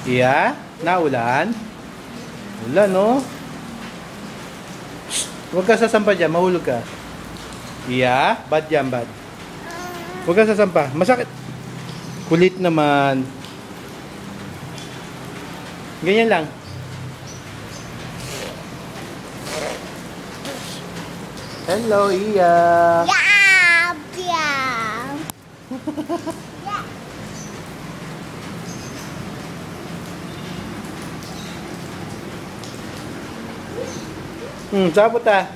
Iya? Naulan? Ulan, no? Huwag ka sasampa dyan, mahulog ka. Iya? Bad yan, bad. Huwag ka sasampa, masakit. Kulit naman. Ganyan lang. Hello, Iya. Yeah, yeah. Saan punta?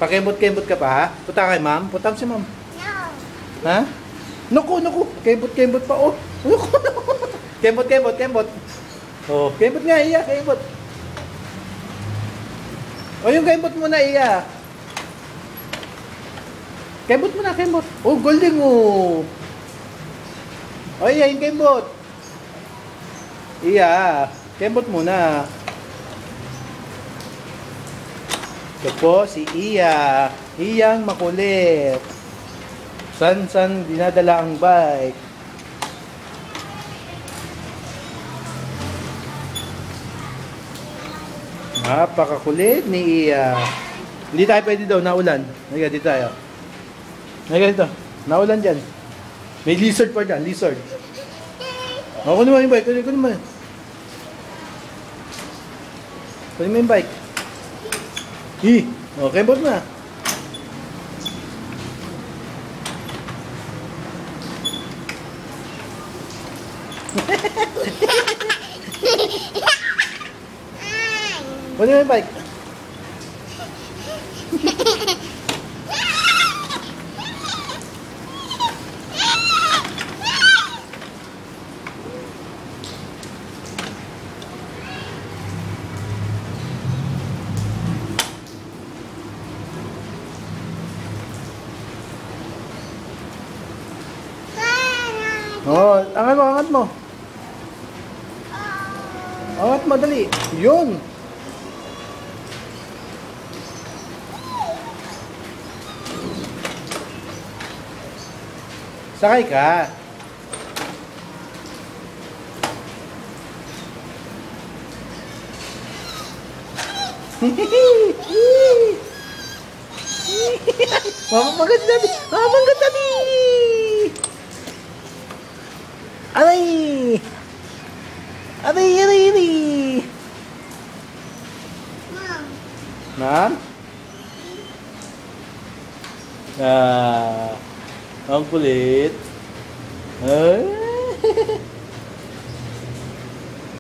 Pakembot-kembot ka pa, ha? Punta kay ma'am? Punta si ma'am. No. Ha? Naku, naku. Kembot-kembot pa, oh. Naku, naku. Kembot, kembot. Oh, kembot nga, Iya. Kembot. Oh, yung kembot mo na, Iya. Kembot mo na, kembot. Oh, golden, oh. Oh, Iya, yung kembot. Iya, kembot mo na. Ito po si Iya. Iyang makulit. San dinadala ang bike. Napakakulit ni Iya. Hindi tayo pwede daw, naulan. Halika, dito tayo. Halika dito. Naulan dyan. May lizard pa dyan, lizard. O, kunin mo yung bike. Kunin mo. Kunin mo yung bike. Okay, bot na. Kunin mo yung bike. Oh, angat mo. Angat mo, dali. Yun. Sakay ka. Mamagat nabi. Mamagat nabi. Aray! Aray! Mom. Ma'am? Ang kulit. Ay.